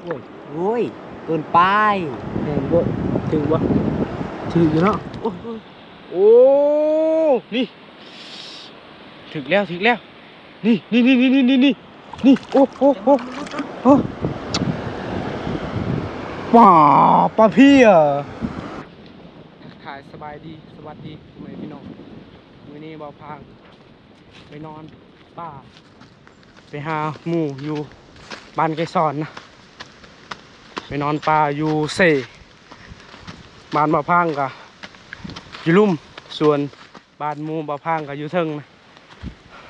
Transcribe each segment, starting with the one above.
โอ้ยโอ้ยเกินไปแหงบ่ถือบ่ถืออยู่เนาะโอ้ยโอ้นี่ถึกแล้วถึกแล้วนี่โอ้ป่าปลาพี่อ่ะถ่ายสบายดีสวัสดีทำไมพี่น้องมื้อนี้บ่าวพางไปนอนป่าไปหาหมู่อยู่บ้านไกรสอนนะไปนอนป่าอยู่เสบ้านบ่าวพางกะอยู่ลุ่มส่วนบ้านหมู่บ่าวพางกะอยู่เทิงนะ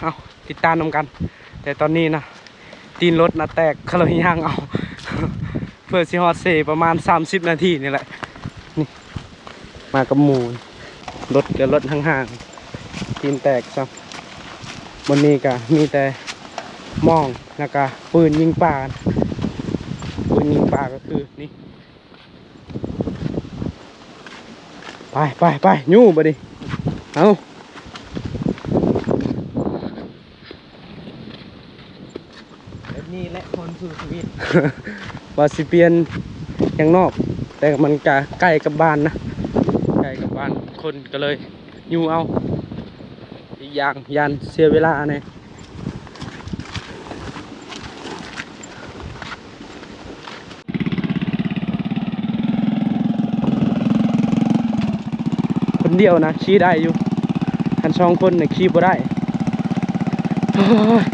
เอาติดตามนำกันแต่ตอนนี้นะตีนรถนะแตกเขาเลยย่างเอา เพื่อสิฮอดเสประมาณ30 นาทีนี่แหละนี่มากับหมู่รถกับรถห่างๆตีนแตกซะวันนี้ก็มีแต่มองแล้วก็ปืนยิงป่าก็คือนี่ไปยู่บ่ดิเอา แบบนี้แหละคนสู่ชีวิต ว่าสิเปลี่ยนอย่างนอกแต่มันก็ใกล้กับบ้านนะใกล้กับบ้านคนก็เลยอยู่เอาอีกอย่างยันเสียเวลาเนี่ยคนเดียวนะขี่ได้อยู่คัน2 คนเนี่ยขี่บ่ได้โอ้ย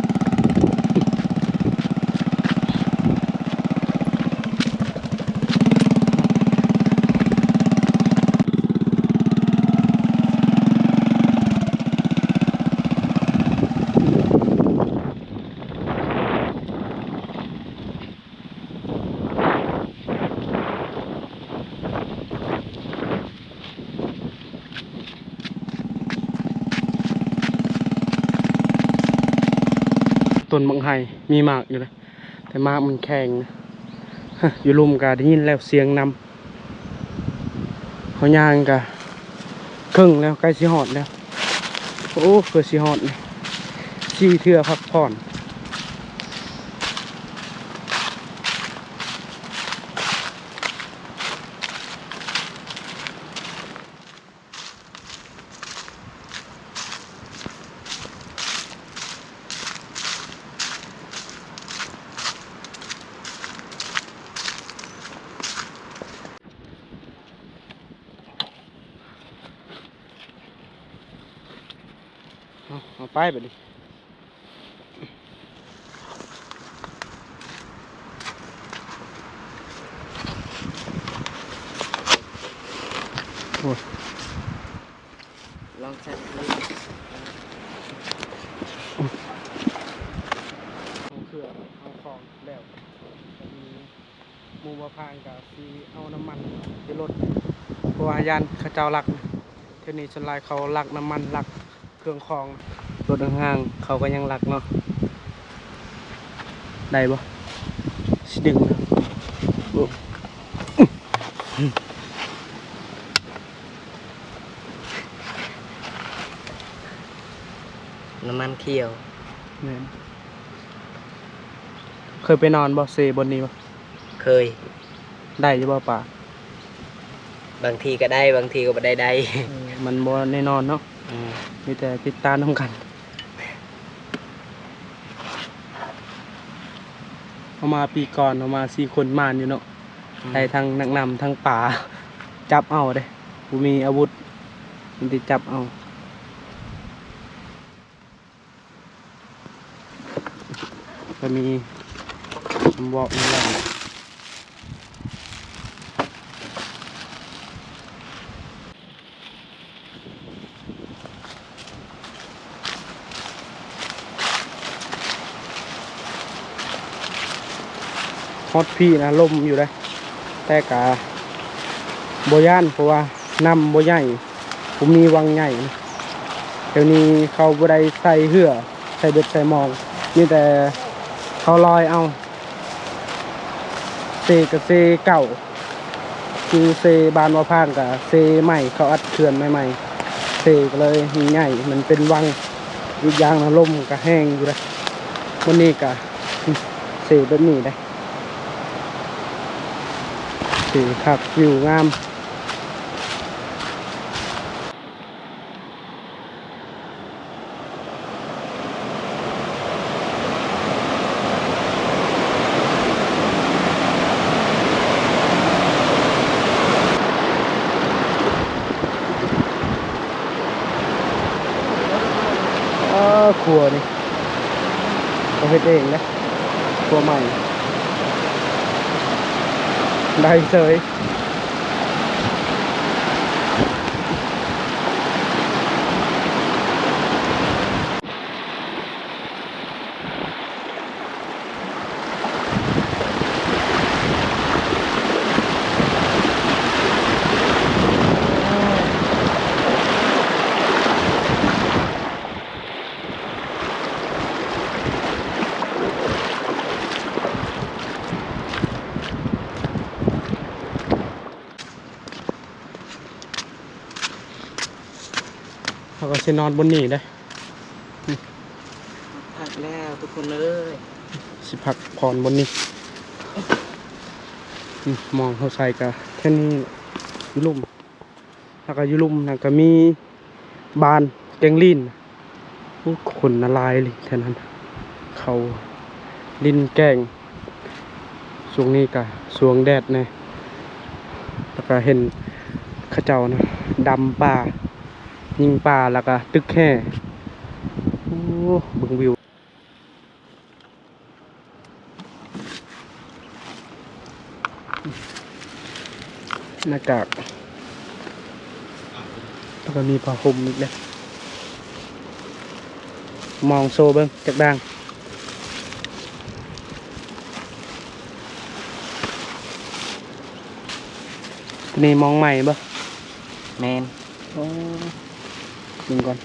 ต้นบางไห่มีหมากอยู่เลยแต่หมากมันแข็งนะอยู่ลุมกะได้ยินแล้วเสียงนำเขาย่างกะครึ่งแล้วใกล้สิฮอดแล้วโอ้เพื่อสิฮอดนี่ขี่เทื่อพักผ่อนเอาไปแบบนี้โอ้ย ลองใช้เลย เอาเครื่องเอาของแล้วก็มีหมูบะพางกับซีเอาน้ำมันไปรถเพราะว่ายันเขาเจ้าลักเท่านี้ชนลายเขาลักน้ำมันลักเครื่องของรถห่างๆเขาก็ยังลักเนาะได้บ่สิดึงนะโอ้ น้ำมันเคี่ยว แม่นเคยไปนอนบ่เซบนนี้บ่ เคย ได้อยู่บ่ป่า บางทีก็ได้บางทีก็ไม่ได้ มันบ่แน่นอนเนาะ อืม มีแต่ติดตามนำกันเอามาปีก่อนเอามา4 คนมานอยู่เนาะได้ทั้งนักนำทั้งป่าจับเอาเด้บ่มีอาวุธมันสิจับเอาก็มีคำบอกนั่นแหละฮอตพี่นะลมอยู่เลยแต่กะโบย่านเพราะว่าน้ำโบใหญ่ผมมีวังใหญ่นะเดี๋ยวนี้เขาบ่ได้ใส่เหือใส่เบ็ดใส่หมองนี่แต่เขาลอยเอาเซกับเซเก่าคือเซบานวาพางกับเซใหม่เขาอัดเขื่อนใหม่ๆเซก็เลยใหญ่มันเป็นวังอีกอย่างนะลมก็แห้งอยู่เลยวันนี้ก็เซแบบนี้ได้ สีคักวิวงามครัวนี่เขาเฮ็ดเองนะครัวใหม่ได้เฉยเขาก็จะนอนบนนี่ได้ พักแล้วทุกคนเลย สิพักผ่อนบนนี้มองเขาใส่กะแค่นี้ยุลุ่มแล้วก็ยุลุ่มแล้วก็มีบานแกงลินขนละลายเลยแค่นั้นเขาลินแกงช่วงนี้กะสวงแดดเนี่ยแล้วก็เห็นเข้าเจ้านะดำป่ายิงป่าแล้วก็ตึกแค่โอ้เบิ่งวิวหน้ากากแล้วก็มีผ้าห่มอีกเลยมองโซเบิ้งจักดังนี่มองใหม่บ่ แมน ดึงก่อน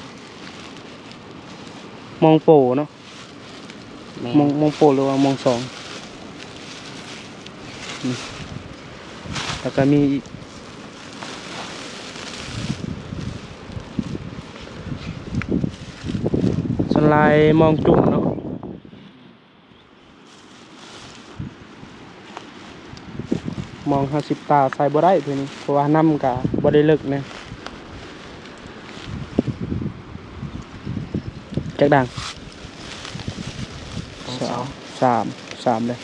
มองโปเนาะ แมน มองโปหรือว่ามองสองแล้วก็มีอีกสไลด์มองจุ่มเนาะมอง50 ตาใส่บ่ได้เพื่อนี้เพราะว่าน้ำกะบ่ได้เลิกนะจักดัง สามเลย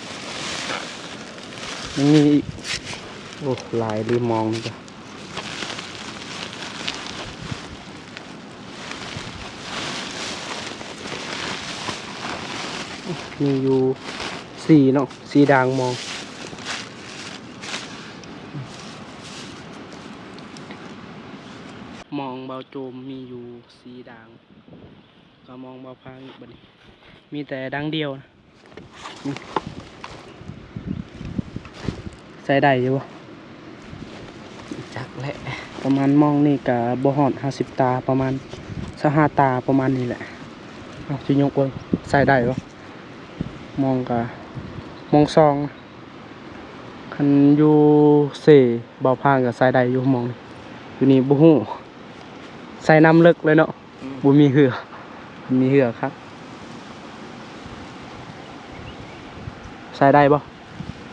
ยังมีอีกโอ้หลายลืมมองนี่จ้ะมีอยู่4เนาะ4ด่างมองเบาโจมมีอยู่4ด่างก็มองเบาพางอีกบัดนี้มีแต่ด่างเดียวนะใส่ได้อยู่บ่ จักและ ประมาณมองนี่กับบ่ฮอด50 ตาประมาณ25 ตาประมาณนี้แหละเอาสิยกเบิ่งใส่ได้บ่มองกับมองซองคันอยู่เสเบาพางกับใส่ได้อยู่มองนี่อยู่นี่บ่ฮู้ใส่น้ำลึกเลยเนาะบ่มีเหือมีเหือครับใส่ได้บ่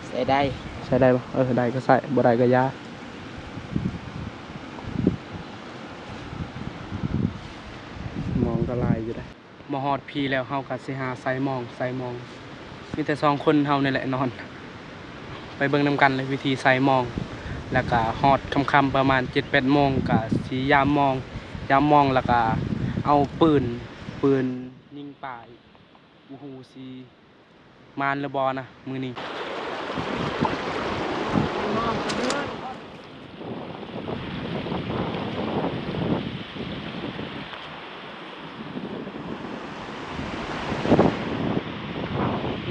ใส่ได้ ใส่ได้บ่ได้ก็ใส่บ่ได้ก็ยามองก็ลายอยู่ได้มาฮอดพีแล้วเฮาก็สิหาใส่มองมีแต่2 คนเฮานี่แหละนอนไปเบิ่งนำกันเลยวิธีใส่มองแล้วก็ฮอดค่ำๆประมาณ 7-8 โมงก็สิยามมองแล้วก็เอาปืนยิงป่าอีกอู้หูสิมานหรือบ่นะมื้อนี้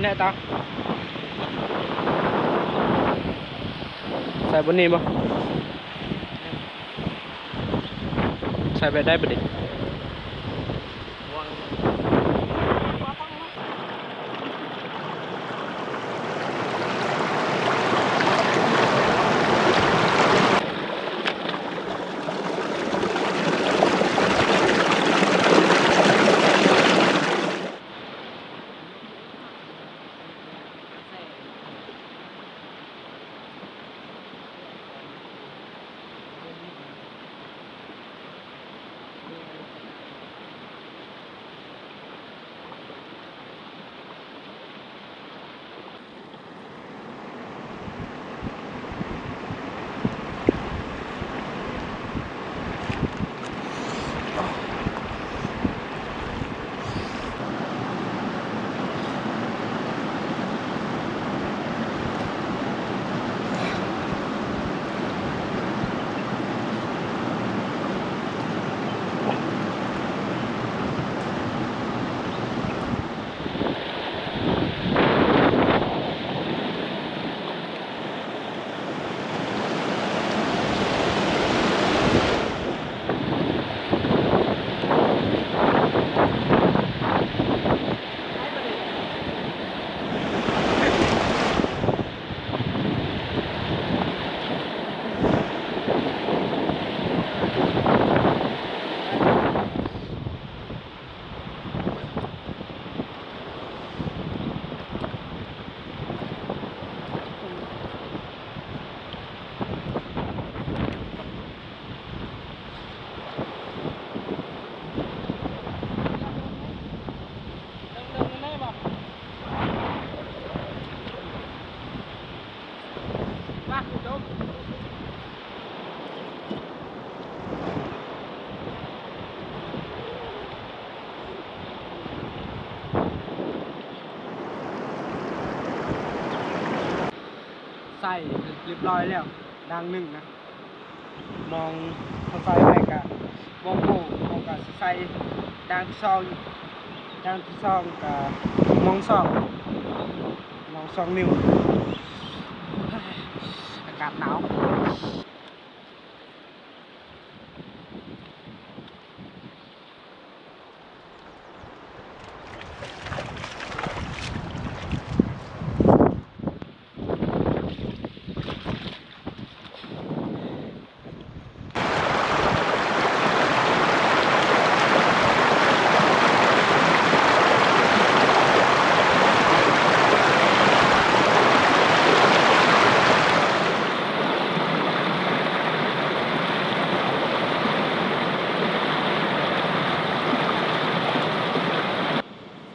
แน่ตาใส่บนนี้บ่ใส่ไปได้บ่ดิ ใส่เรียบร้อยแล้วดังหนึ่งนะมองเขาใส่ไปกะมองโง่มองกะใส่ดังที่ซองดังที่ซองกะมองซองมอง2 นิ้วอากาศหนาว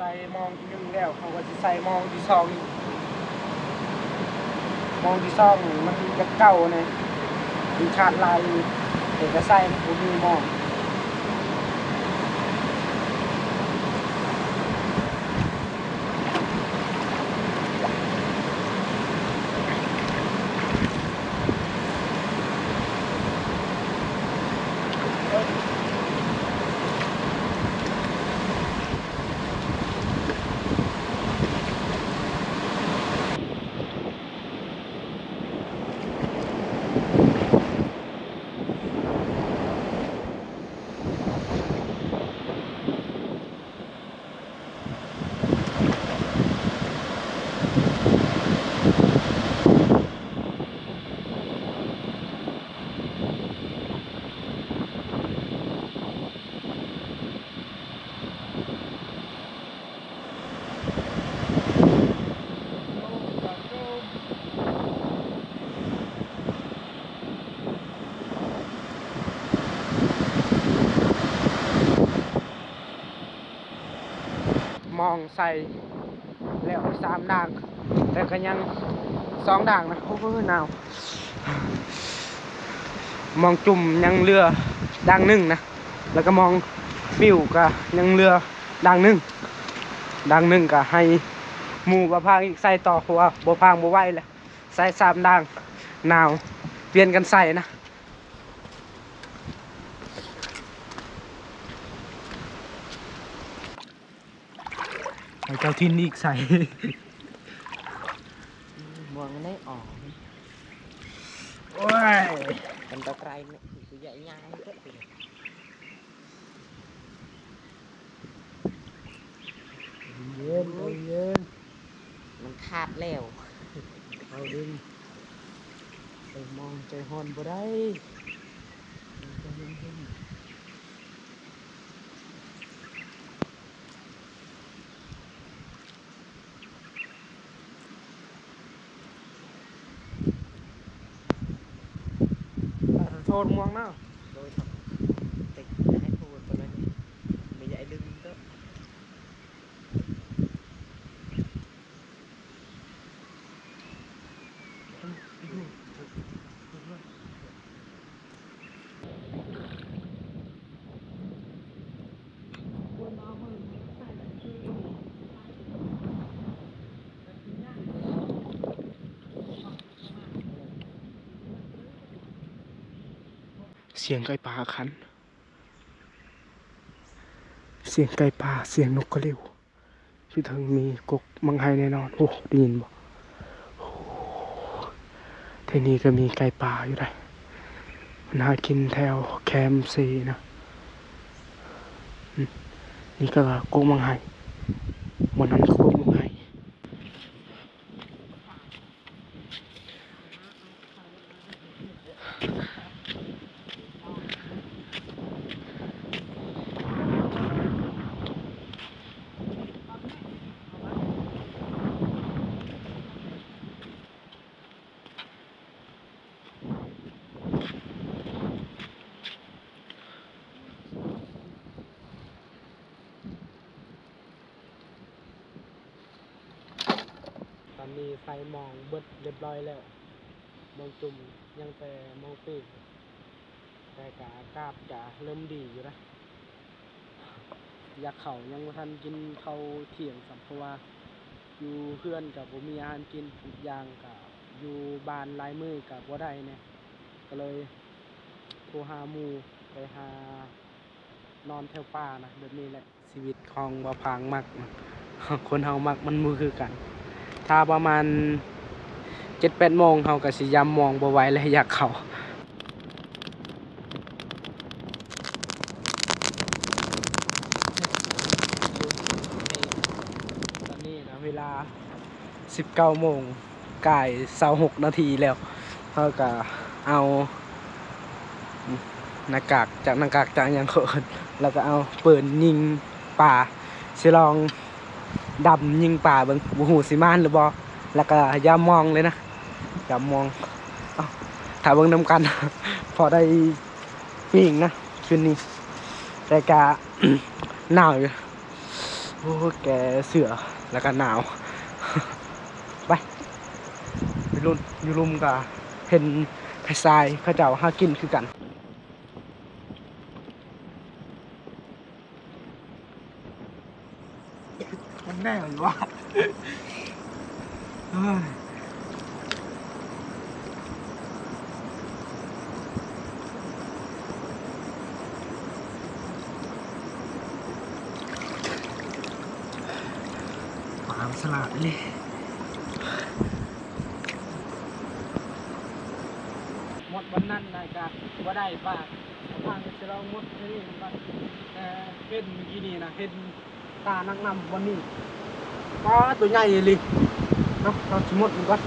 ใส่มองที่หนึ่งแล้วเขาก็จะใส่มองที่สองอีกมองที่สองมันจะเก่าเนี่ยมันขาดลายเอกใส่มันก็มีมองมองใส่แล้ว3 ด่างแต่ก็ยัง2 ด่างนะโอ้โหหนาวมองจุ่มยังเรือด่างหนึ่งนะแล้วก็มองปิวก็ยังเรือด่างหนึ่งก็ให้หมู่บ่พางอีกใส่ต่อเพราะว่าบ่พางบ่ไหวแล้วใส่3 ด่างหนาวเปลี่ยนกันใส่นะให้เจ้าทินอีกใส่ มองได้ออก โอ้ย กันตะไคร้เนี่ยคือใหญ่ยางก็เป็นเย็นเย็น มันขาดแล้ว เอาดึงไปมองใจฮอนบ่ได้ใจเย็นๆโทษม่วงเนาะ โดยติดให้พูดตัวนั้นไม่ใหญ่ดึงก็เสียงไก่ป่าคันเสียงไก่ป่าเสียงนกกระเร็วที่ถึงมีกกมังไฮแน่นอนโอ้ได้ยินบ่โอ้ที่นี่ก็มีไก่ป่าอยู่ได้มันหากินแถวแคมป์ซีนะนี่ก็กกมังไฮวันนั้นก็กกมังไฮตอนนี้ไฟมองเบิดเรียบร้อยแล้วมองจุ่มยังแต่มองปีกแต่กะอากาศกะเริ่มดีอยู่นะอยากเข่ายังบ่ทันกินข้าวเที่ยงสัมเพราะว่าอยู่เพื่อนกับผมมีอาหารกินทุกอย่างกับ อยู่บ้านหลายมือกับบ่ได้เนี่ยก็เลยโทรหาหมู่ไปหานอนแถวป่านะแบบนี้แหละชีวิตของบ่พางมักนะ คนเฮามักมันมือคือกัน ถ้าประมาณ 7-8 โมงเฮาก็สิยามมองบ่ไหวแล้วอยากเข้าตอนนี้นะเวลา 19 โมงใกล้26 นาทีแล้วเฮาก็เอาหน้ากากจากหยังเขาเอิ้นแล้วก็เอาปืนยิงป่าสิลองดำยิงป่าเบิ่งบ่ฮู้สิมานหรือบ่แล้วก็อย่ามองเลยนะอย่ามองเอ้าถ้าเบิ่งนำกัน พอได้ปิ้งนะคืนนี้แต่ก็ หนาวอยู่โอ้แกเสือแล้วก็หนาว ไปอยู่รุมก็เห็นไผทรายเขาเจ้าหากินคือกันมันแน่หรือวะปามสลัดเลยหมดวันนั้นนายกะว่าได้ป่ะทางจะลองหมดนี่มันเห็นเมื่อกี้นี่นะเห็นตานักนำวันนี้ป้าตัวใหญ่เลยเนาะเราจะหมดมันก่อน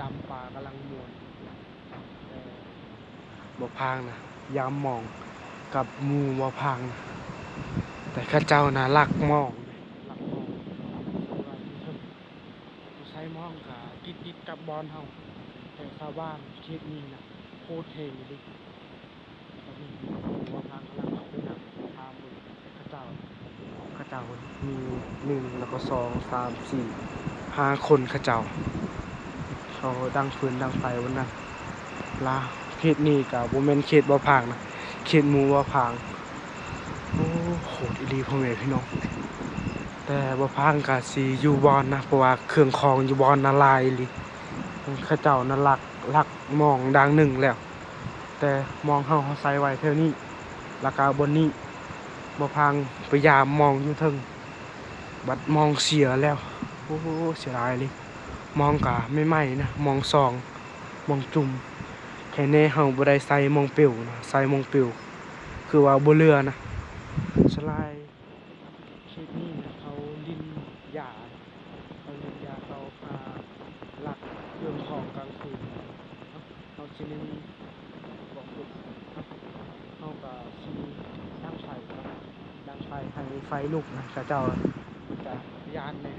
ดำป่ากำลังมวนบ่พางนะยามมองกับหมูบ่พางนะแต่ข้าเจ้านะลักมองลักมองใช้มองกับติดกับบอลเฮาแต่ชาวบ้านเขตนี้นะโคตรเท่เลยตอนนี้บ่พางกำลังเอาไปนำทางบนข้าเจ้ามี1แล้วก็2 3 4 5 คนข้าเจ้าเขาดังฟืนดังไฟวันนั้นลาเขตนี้กับบ่แม่นเขตบ่พางนะเขตหมู่บ่พางโอ้โหดอีหลีพ่อแม่พี่น้องแต่บ่พางก็สิอยู่บอนนะเพราะว่าเครื่องของอยู่บอนน่ะหลายอีหลีเขาเจ้าน่ะลักมองดังหนึ่งแล้วแต่มองเฮาใส่ไว้เท่านี้แล้วก็บนนี้บ่พางพยายามมองอยู่เทิงบัดมองเสียแล้วโอ้โหเสียดายเลยมองก็ไม่ไหม้นะมองส่องมองจุ่มแค่แน่เฮาบ่ได้ใส่มองปิวนะใส่มองปิวคือว่าบ่เรือนะสลายคลิปนี้นะเขาลินยาเขาพาลักเรื่องของกลางคืนเขาสิเน้นบอกลูกเขาก็สิดังไฟให้ไฟลุกนะกระเจ้าจะยานเลย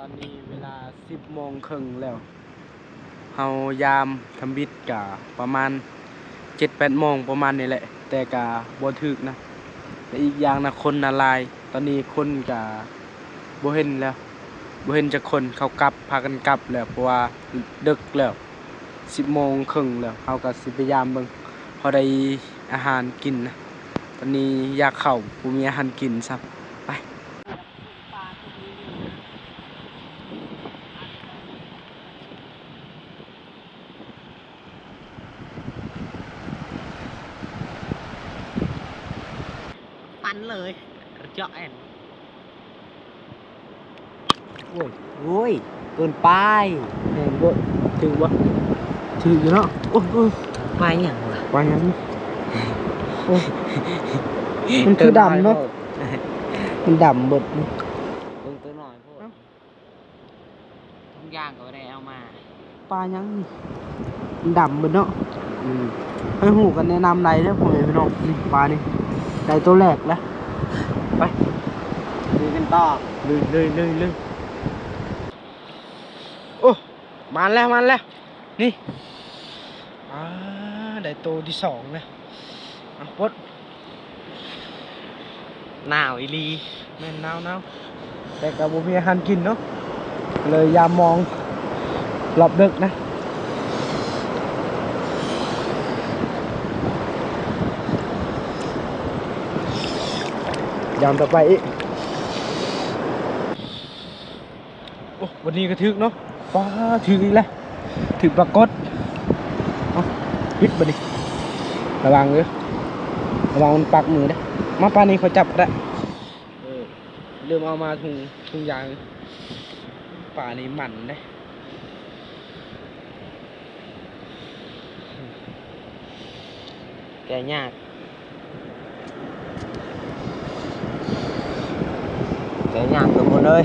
อนนี้เวลา10 โมงครึ่งแล้วเฮายามทำบิดกะประมาณ7-8 โมงประมาณนี้แหละ แต่กะบ่ถึกนะและอีกอย่างนะคนน่ะหลายตอนนี้คนกะบ่เห็นแล้วบ่เห็นจักคนเขากลับพากันกลับแล้วเพราะว่าดึกแล้ว10 โมงครึ่งแล้วเฮาก็สิพยายามเบิ่งพอได้อาหารกินนะตอนนี้อยากเข้าบ่มีอาหารกินซับไป ปันเลยเจาะแอน โอ้ย โอ้ยเกินไป แม่งบ่ถึงบ่ถึงอยู่เนาะโอ้ย ไปอย่างวะ ว่าหยังโอ้ยมันคือดำเนาะมันดำเบิดนี่ เบิ่งตัวหน่อยพวกทุกอย่างก็ไม่ได้เอามา ปลาหยังนี่มันดำเบิดเนาะให้หูกันแนะนำใดเด้อพ่อแม่พี่น้องนี่ปลานี่ได้ตัวแรกแล้วไป ดูกันต่อ เลยโอ้มาแล้วนี่ได้ตัวที่สองแล้วอ่ะปลด หนาวอีลี แม่นหนาวแต่กับบุมีอาหารกินเนาะเลยยามมองหลับดึกนะยามต่อไปอีกโอ้วันนี้ก็ถึกเนาะฟ้าถึกอีกแล้วถึกปรากฏเอาปิดบ่ดิระวังเลยระวังมันปักมือเด้อมาปานนี้เขาจับได้เริ่มเอามาถุงยางป่านี้หมันได้ แกยากทุกคนเลย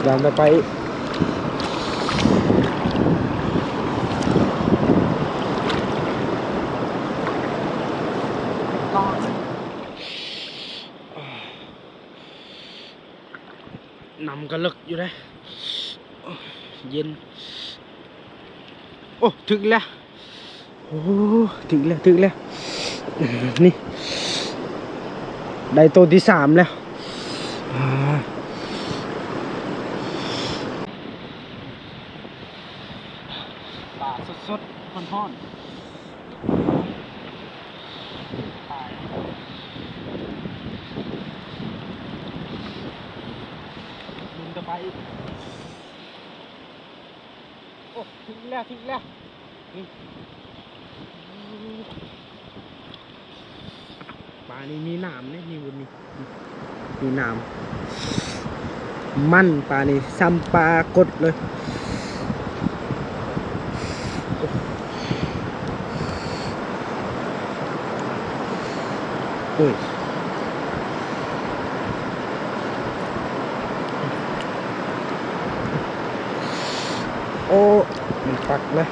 ยามต่อไปนำกระลึกอยู่เลยเย็นโอ้ถึงแล้วโอ้ถึงแล้วนี่ได้ตัวที่3แล้วปลาสดๆร้อนๆมันจะไปอีกโอ้ถึงแล้วนี่ปลานี่มีหนามเนี่ยนี่บนนี้มีหนามมันปลานี่ซ้ำปลากดเลยโอ้ยโอ้มันปักเลย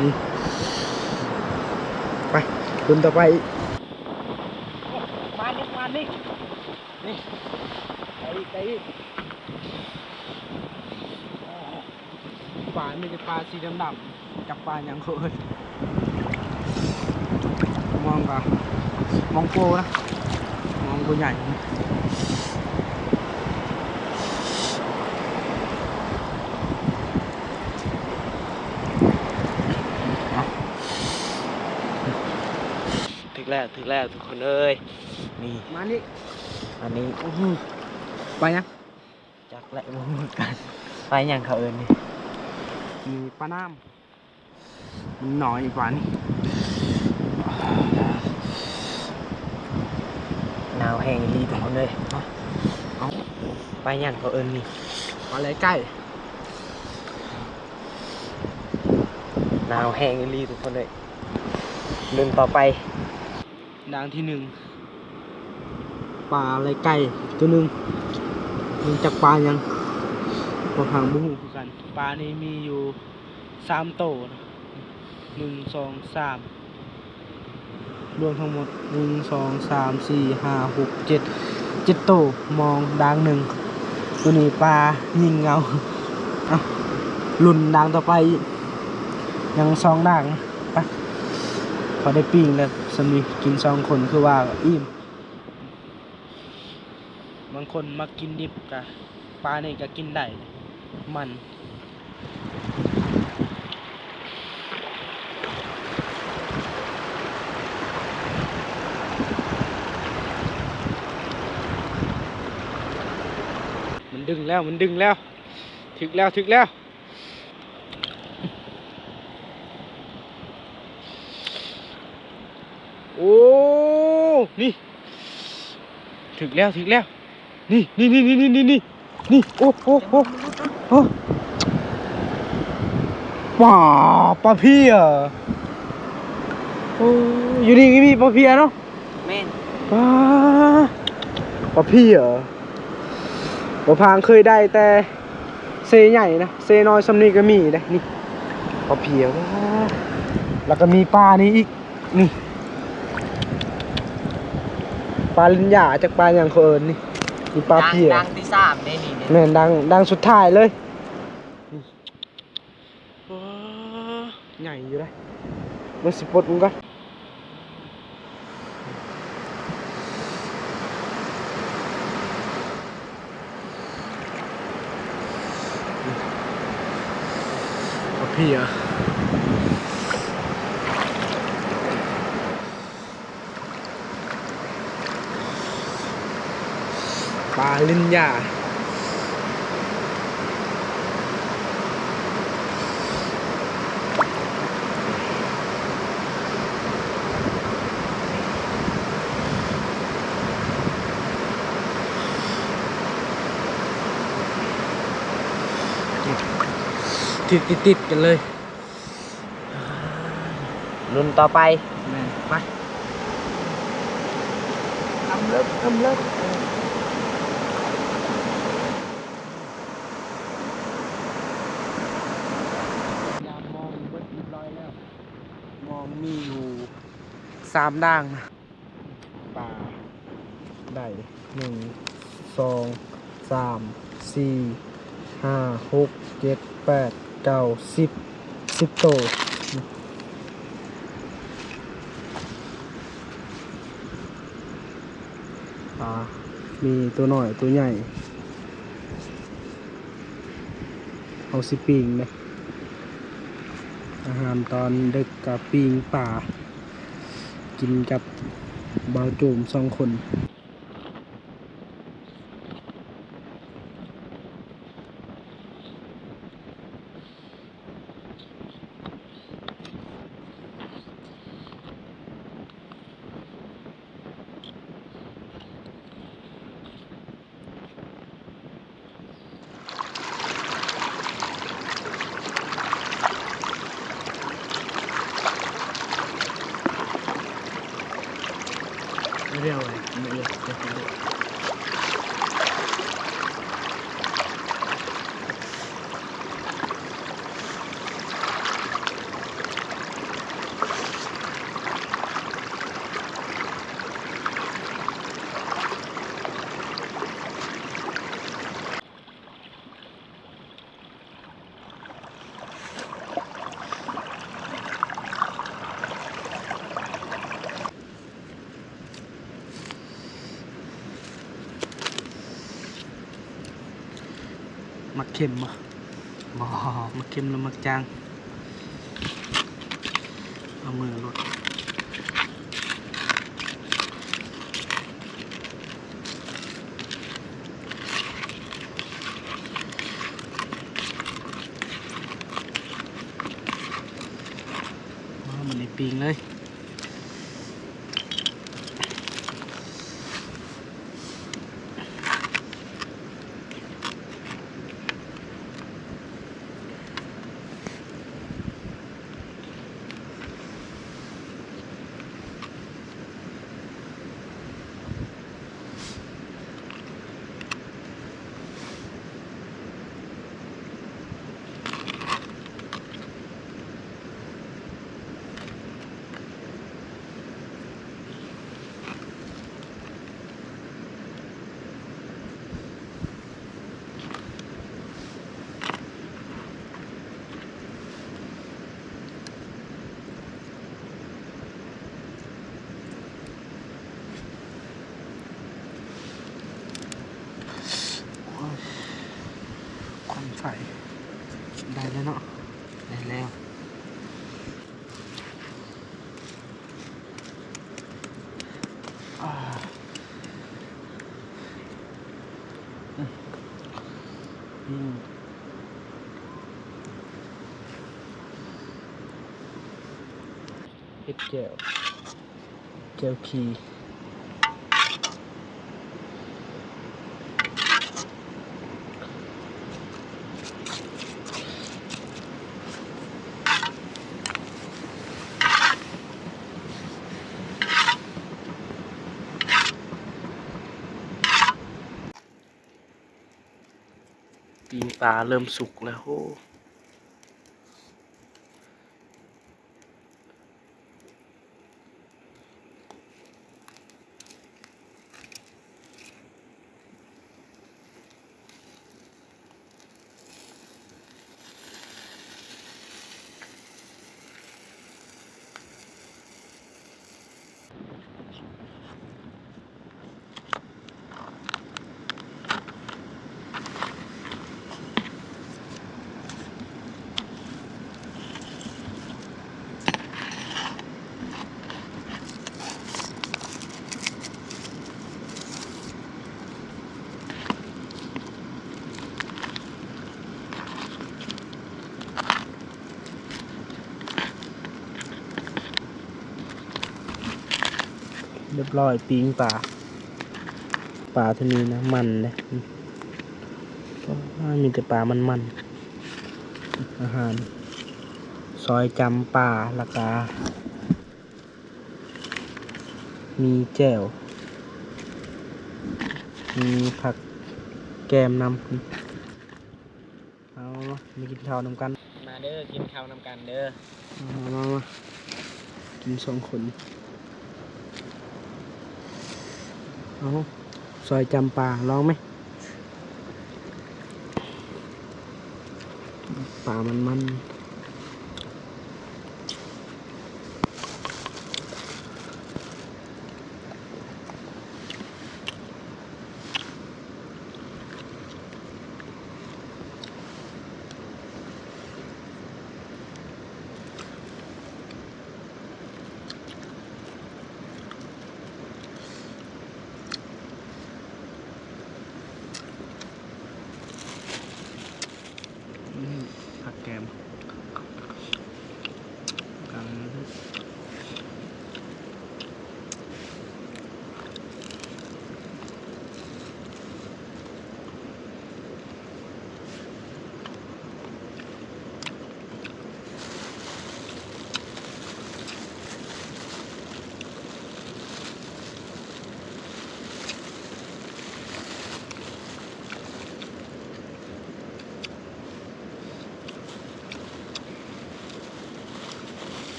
นี่ไปคุณต่อไปมานี่นี่ไปอีกปลาไม่ใช่ปลาสีดำๆจับปลาอย่างเคยมองก่อนมองโกนะมองตัวใหญ่ถึงแล้วทุกคนเอ้ยนี่ มานี่ อันนี้ ไปยัง จักและบ่เหมือนกันไปอย่างเขาเอิญนี่ มีปลาน้ำหน่อยกว่านี่ หนาวแห้งอีลีทุกคนเลยเอาไปอย่างเขาเอิญนี่ ปลาไหลใกล้ หนาวแห้งอีลีทุกคนเลยเดินต่อไป ด่างที่1 ปลาอะไรไก่ตัวหนึงมันจากปลายังบ่พังบุ้งคือกันปลานี้มีอยู่3 โตนะ1 2 3รวมทั้งหมด1 2 3 4 5 6 7 โตมองด่างหนึ่งตัวนี้ปลายิงเงาอ่ะลุ่นด่างต่อไปยัง2 ด่างนะไปพอได้ปิ้งแล้วสำนีกิน2 คนคือว่าอิ่มบางคนมากินดิบกะปลานี่ก็กินได้มันดึงแล้วถึกแล้วโอ้นี่ถึกแล้วนี่โอ้ปลาเพี้ยโอ้อยู่นี่ก็มีปลาเพี้ยเนาะ แม่น ปลาเพี้ยปลาพางเคยได้แต่เซใหญ่นะเซน้อยสำนีก็มีนะนี่ปลาเพี้ยแล้วก็มีปลานี้อีกนี่ปลาลิ้นหยาจากปลาอย่างเขาเอิญนี่ปลาเพี้ย ดังที่3ในนี่ แม่นดังสุดท้ายเลยใหญ่อยู่เลยมันสิปลดมึงก็ปลาเพี้ยปลาลิ้นหยาติดกันเลยรุ่นต่อไป แม่นไปทำเลิกยามมองเบิดเรียบร้อยแล้วมองมีอยู่3 ด่างนะป่าได้1 2 3 4 5 6 7 8 9 10 โตมีตัวหน่อยตัวใหญ่เอาสิปิงนะอาหารตอนดึกกับปิงป่ากินกับบ่าวโจม2 คนเรียวเลยไม่เรียวมักเค็มบ่มักเค็มแล้วมักจางเอามือลดมันในปิงเลย ม ได้แล้วเนาะได้แล้วเห็ดแจ่วแจ่วพีปีนปลาเริ่มสุกแล้วโหเรียบร้อยปีงปลาเท่านี้นะมันเลยมีแต่ปลามันอาหารซอยจำปลาละกามีแจ่วมีผักแกมนำเอามากินข้าวนำกันมาเด้อกินข้าวนำกันเด้อมากิน2 คนเอาซอยจำปลาลองไหมปลามันผักแกมกัน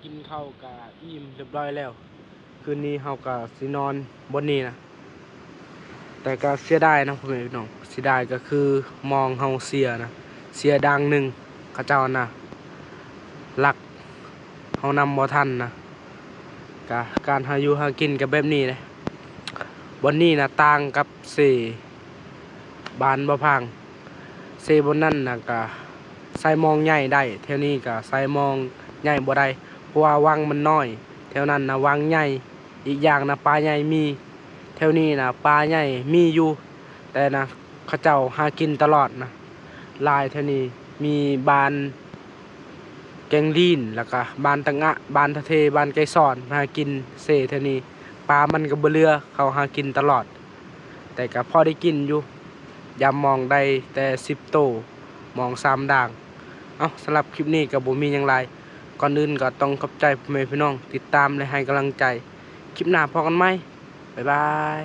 กินข้าวกับอิ่มเรียบร้อยแล้วคืนนี้เฮากับสินอนบนนี้นะแต่ก็เสียดายนะพ่อแม่พี่น้องเสียดายก็คือมองเฮาเสียนะเสียดังหนึ่งเขาเจ้านะหลักเฮานำบ่ทันนะการหาอยู่หากินกับแบบนี้เลยวันนี้นะต่างกับเสบานบ่พังเซบนนั่นนะก็ใส่มองใหญ่ได้แถวนี้ก็ใส่มองใหญ่บ่ได้เพราะว่าวังมันน้อยแถวนั้นนะวังใหญ่อีกอย่างนะปลาใหญ่มีแถวนี้นะปลาใหญ่มีอยู่แต่นะเขาเจ้าหากินตลอดนะลายแถวนี้มีบานแกงลีนแล้วก็บานตะงะบานทะเทบานไก่สอนหากินเซแถวนี้ปลามันก็บ่เรือเขาหากินตลอดแต่ก็พอได้กินอยู่ยามมองได้แต่10 โตมอง3 ด่างเอาสำหรับคลิปนี้กับบ่มีอย่างไรก่อนอื่นก็ต้องขอบใจพ่อแม่พี่น้องติดตามและให้กำลังใจคลิปหน้าพอกันไหมบ๊ายบาย